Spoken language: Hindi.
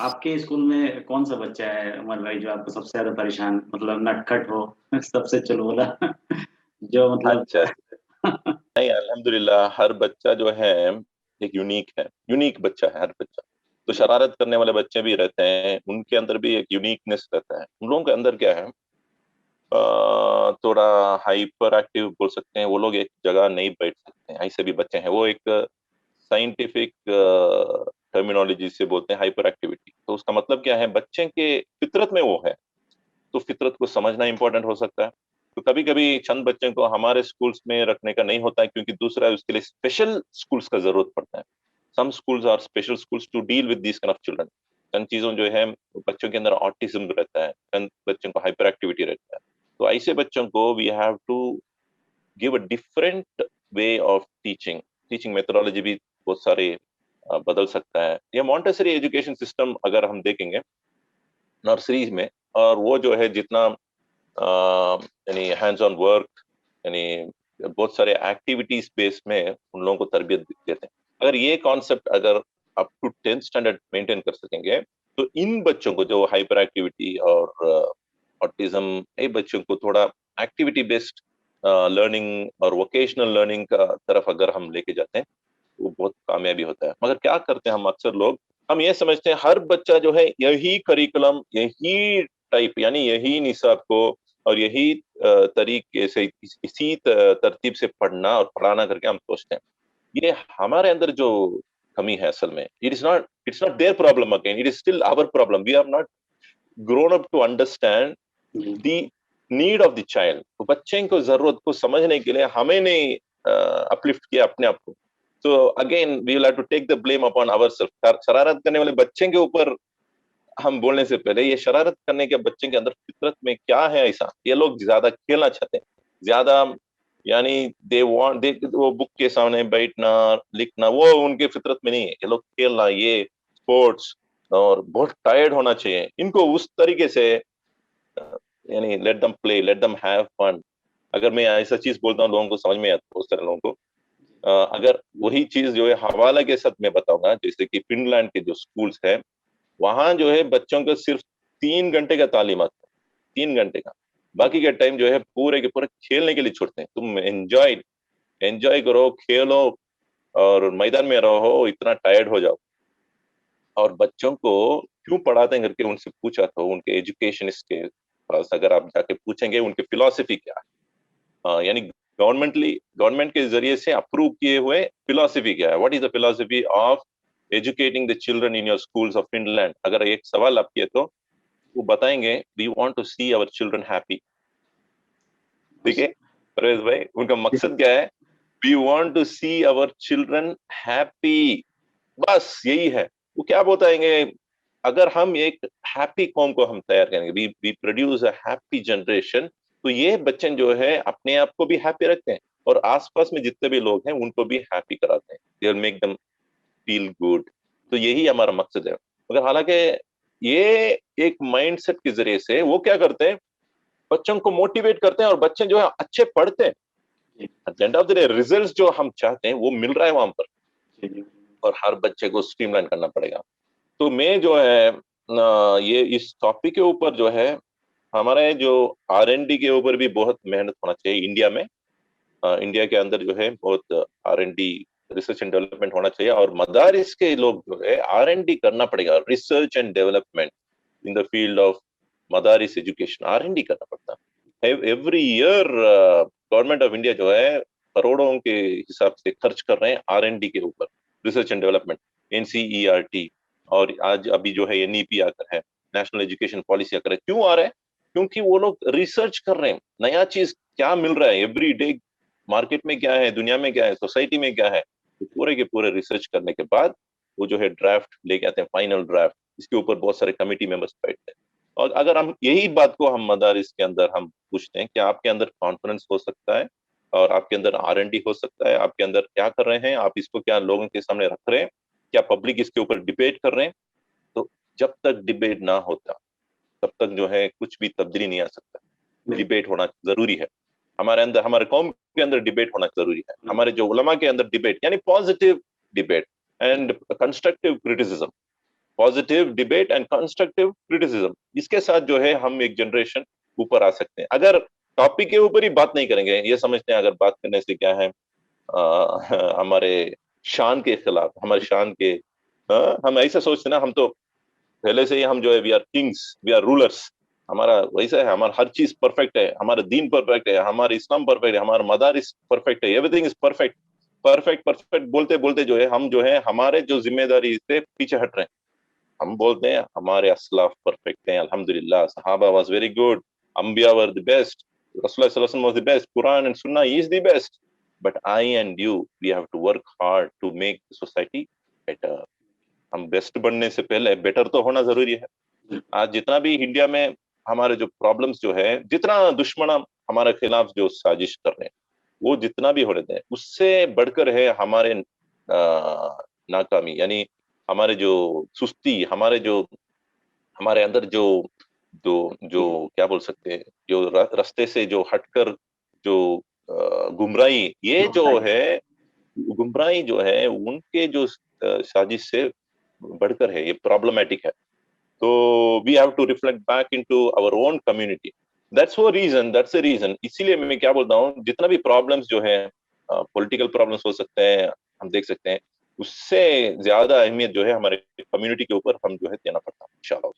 आपके स्कूल में कौन सा बच्चा है उमर भाई जो आपको सबसे ज्यादा परेशान मतलब नटखट हो सबसे चुलबुला जो मतलब अच्छा अच्छा। नहीं, अल्हम्दुलिल्लाह हर बच्चा जो है एक यूनिक बच्चा है हर बच्चा। तो शरारत करने वाले बच्चे भी रहते हैं, उनके अंदर भी एक यूनिकनेस रहता है। उन लोगों के अंदर क्या है, थोड़ा हाइपर एक्टिव बोल सकते हैं। वो लोग एक जगह नहीं बैठ सकते हैं, ऐसे भी बच्चे हैं। वो एक साइंटिफिक टर्मिनोलॉजी से बोलते हैं हाइपर एक्टिविटी। तो उसका मतलब क्या है, बच्चे के फितरत में वो है। तो फितरत को समझना इंपॉर्टेंट हो सकता है। तो कभी कभी चंद बच्चों को हमारे स्कूल्स में रखने का नहीं होता है, क्योंकि दूसरा उसके लिए स्पेशल स्कूल्स का जरूरत पड़ता है। Some schools are special schools to deal with this kind of children. चंद चीजों जो है, बच्चों के अंदर ऑटिज्म रहता है, चंद बच्चों को हाइपर एक्टिविटी रहता है। तो ऐसे बच्चों को we have to give a different way of teaching. Teaching methodology भी बहुत सारे बदल सकता है। ये मॉन्टेसरी एजुकेशन सिस्टम अगर हम देखेंगे नर्सरी में, और वो जो है जितना यानी हैंड्स ऑन वर्क, यानी बहुत सारे एक्टिविटीज बेस में उन लोगों को तरबियत देते हैं। अगर ये कॉन्सेप्ट अगर up to 10th standard maintain कर सकेंगे, तो इन बच्चों को जो हाइपर एक्टिविटी और ऑटिज्म, ये बच्चों को थोड़ा एक्टिविटी बेस्ड लर्निंग और वोकेशनल लर्निंग का तरफ अगर हम लेके जाते हैं, वो बहुत कामयाबी होता है। मगर क्या करते हैं हम अक्सर लोग, हम ये समझते हैं हर बच्चा जो है यही करिकुलम, यही टाइप, यानी यही निसाब को और यही तरीके से इसी तरतीब से पढ़ना और पढ़ाना करके हम सोचते हैं। ये हमारे अंदर जो कमी है असल में, it's not their problem, again it is still our problem. We have not grown up to understand जी। The need of the child. तो बच्चे को जरूरत को समझने के लिए हमें नहीं अपलिफ्ट किया अपने आप को। तो again we will have to take the blame upon ourselves. शरारत करने वाले बच्चे के ऊपर हम बोलने से पहले, ये शरारत करने के बच्चे के अंदर फितरत में क्या है ऐसा। ये लोग ज्यादा खेलना चाहते हैं, ज्यादा, यानी दे वांट दे, वो बुक के सामने बैठना लिखना वो उनके फितरत में नहीं है। ये लोग खेलना, ये स्पोर्ट्स, और बहुत टायर्ड होना चाहिए इनको उस तरीके से। यानी let them play, let them have fun. अगर मैं ऐसा चीज बोलता हूँ लोगों को समझ में आता है, बहुत सारे लोगों को। अगर वही चीज जो है हवाला के साथ मैं बताऊंगा, जैसे कि फिनलैंड के जो स्कूल्स है, वहां जो है बच्चों को सिर्फ 3 घंटे का तालीम आता है, 3 घंटे का। बाकी का टाइम जो है पूरे के पूरे खेलने के लिए छोड़ते हैं। तुम एंजॉय एंजॉय करो, खेलो, और मैदान में रहो, इतना टायर्ड हो जाओ। और बच्चों को क्यों पढ़ाते हैं करके उनसे पूछा, तो उनके एजुकेशनिस्ट के पास अगर आप जाके पूछेंगे उनकी फिलॉसफी क्या है, यानी गवर्नमेंट के जरिए से अप्रूव किए हुए फिलॉसफी क्या है, what is the philosophy of educating the children in your schools of Finland. अगर एक सवाल आप किए तो वो बताएंगे, we want to see our children happy. ठीक है परवेज भाई, उनका मकसद क्या है, we want to see our children happy, बस यही है। वो क्या बताएंगे, अगर हम एक हैप्पी कॉम को हम तैयार करेंगे, we produce a happy generation, तो ये बच्चे जो है अपने आप को भी हैप्पी रखते हैं और आसपास में जितने भी लोग हैं उनको भी हैप्पी कराते हैं। They will make them feel good. तो यही हमारा मकसद है। मगर हालांकि ये एक माइंडसेट के जरिए से वो क्या करते हैं, बच्चों को मोटिवेट करते हैं और बच्चे जो है अच्छे पढ़ते हैं। At the end of the day result जो हम चाहते हैं वो मिल रहा है वहां पर। और हर बच्चे को स्ट्रीमलाइन करना पड़ेगा। तो मैं जो है ये इस टॉपिक के ऊपर जो है, हमारे जो R&D के ऊपर भी बहुत मेहनत होना चाहिए इंडिया में। इंडिया के अंदर जो है बहुत R&D, रिसर्च एंड डेवलपमेंट होना चाहिए। और मदारिस के लोग जो है R&D करना पड़ेगा, research and development in the field of मदारिस एजुकेशन। R&D करना पड़ता है every year. Government of India जो है करोड़ों के हिसाब से खर्च कर रहे हैं R&D के ऊपर, रिसर्च एंड डेवलपमेंट, NCERT। और आज अभी जो है NEP आकर है, नेशनल एजुकेशन पॉलिसी आकर है। क्यों आ रहा है, क्योंकि वो लोग रिसर्च कर रहे हैं, नया चीज क्या मिल रहा है एवरी डे, मार्केट में क्या है, दुनिया में क्या है, सोसाइटी में क्या है। तो पूरे के पूरे रिसर्च करने के बाद वो जो है ड्राफ्ट लेके आते हैं, फाइनल ड्राफ्ट। इसके ऊपर बहुत सारे कमेटी मेंबर्स बैठते हैं। और अगर हम यही बात को हम मदारिस के अंदर हम पूछते हैं कि आपके अंदर कॉन्फिडेंस हो सकता है और आपके अंदर R&D हो सकता है, आपके अंदर क्या कर रहे हैं, आप इसको क्या लोगों के सामने रख रहे हैं, क्या पब्लिक इसके ऊपर डिबेट कर रहे हैं। तो जब तक डिबेट ना होता तब तक जो है कुछ भी तब्दीली नहीं आ सकता। डिबेट होना जरूरी है हमारे अंदर, हमारे कौम के अंदर डिबेट होना जरूरी है। हमारे जो उलमा के अंदर डिबेट, यानी positive debate and constructive criticism. Positive debate and constructive criticism, इसके साथ जो है हम एक जनरेशन ऊपर आ सकते हैं। अगर टॉपिक के ऊपर ही बात नहीं करेंगे, ये समझते हैं अगर बात करने से क्या है हमारे शान के खिलाफ, हमारे शान के हम ऐसा सोचते ना, हम तो पहले से ही हम जो है we are kings, we are rulers, हमारा वैसा है, हमारा हर चीज परफेक्ट है, हमारा दीन परफेक्ट है, हमारा इस्लाम परफेक्ट है, हमारा मदारिस परफेक्ट है, everything is perfect. Perfect perfect बोलते बोलते जो है हम जो है हमारे जो जिम्मेदारी से पीछे हट रहे हैं। हम बोलते हैं हमारे असलाफ परफेक्ट हैं, अल्हम्दुलिल्लाह, सहाबा वाज वेरी गुड, अंबिया वर द बेस्ट, रसूलुल्लाह सल्लल्लाहु अलैहि वसल्लम was the best, Quran and सुन्नाह is the best, but I and you we have to work hard to make society better. हम बेस्ट बनने से पहले बेटर तो होना जरूरी है। आज जितना भी इंडिया में हमारे जो प्रॉब्लम्स जो है, जितना दुश्मन हमारे खिलाफ जो साजिश कर रहे हैं, वो जितना भी हो रहे हैं, उससे बढ़कर है हमारे नाकामी, यानी हमारे जो सुस्ती, हमारे जो हमारे अंदर जो जो जो क्या बोल सकते हैं, जो रास्ते से जो हटकर जो गुमराही, ये जो है गुमराही जो है उनके जो साजिश से बढ़कर है, ये प्रॉब्लमेटिक है। तो we have to reflect back into our own community. That's a reason. इसीलिए मैं क्या बोलता हूँ, जितना भी प्रॉब्लम्स जो है पॉलिटिकल प्रॉब्लम्स हो सकते हैं, हम देख सकते हैं, उससे ज्यादा अहमियत जो है हमारे कम्युनिटी के ऊपर हम जो है देना पड़ता है इंशाल्लाह।